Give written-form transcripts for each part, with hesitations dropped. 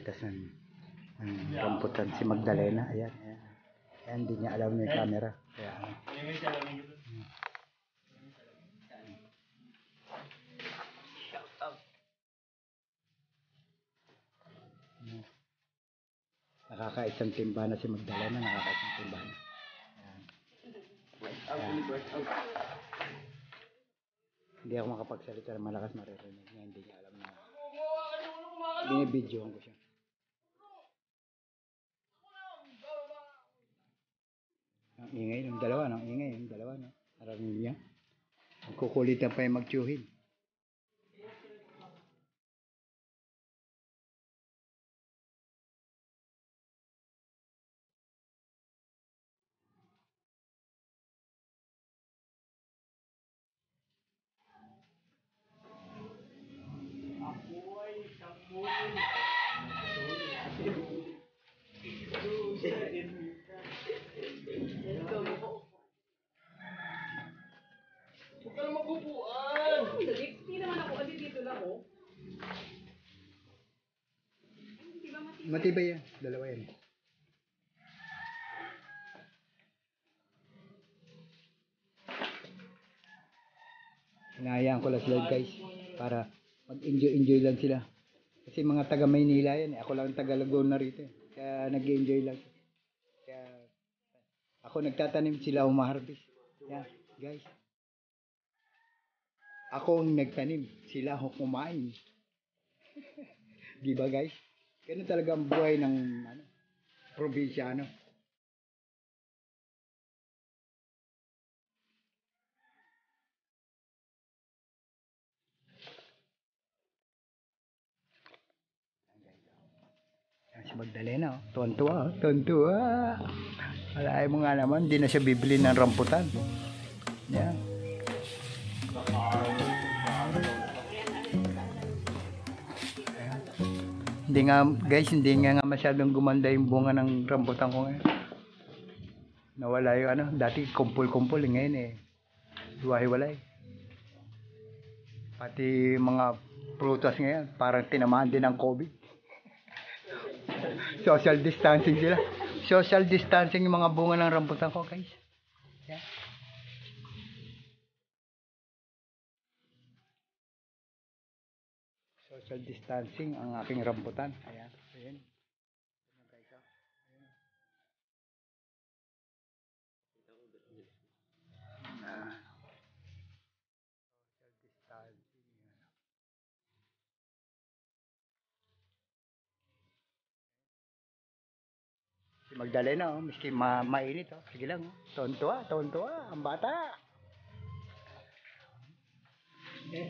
nagmitas ng rambutan si Magdalena. Ayan, ayan. Ayan, hindi niya alam yung camera. Kaya, nakakaisang timba na si Magdalena. Nakakaisang timba na. Ayan. Ayan. Hindi ako makapagsalita ng malakas, maririnig niya. Hindi niya alam na binibidyohan ko siya. Ang ingay ng dalawa, no? Ingay ng dalawa, no? Narinig niya. Magkukulitan pa yung magtsuhin. Huwag ka na magupuan! Hindi naman ako kasi dito lang, oh. Matibay yan. Dalawa yan. Hinahayaan ko lang sila guys para mag-enjoy lang sila. Kasi mga taga Maynila yan. Ako lang taga Laguna rito. Kaya nag-enjoy lang. Kaya ako nagtatanim, sila humaharbis. Yan guys. Ako ang nagtanim, sila ang kumain. Di ba guys? Ganun talaga ang buhay ng probinsyano. Yan si Magdalena, oh. Tuwan-tuwa, oh. Tuwan-tuwa. Alay mo nga naman, hindi na siya bibili ng rambutan. Yan. Hindi nga guys, hindi nga masyadong gumanda yung bunga ng rambutan ko ngayon. Nawala yung dati kumpul-kumpul, ngayon hiwa-hiwalay. Pati mga prutas ngayon, parang tinamaan din ng COVID. Social distancing sila. Social distancing yung mga bunga ng rambutan ko guys. Yan. Social distancing ang aking rambutan. Ayan. Ayan. Si Magdalena, oh, miski mainit, oh. Sige lang, oh. Tontuwa, ang bata. Eh.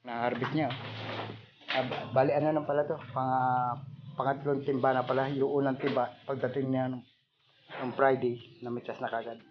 Na-harvest niya, oh. Bali, lang pala to? Pangatlong timba na pala. Yung unang timba, pagdating niya ng Friday, namitas na kagad.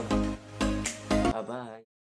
dito. Bye-bye.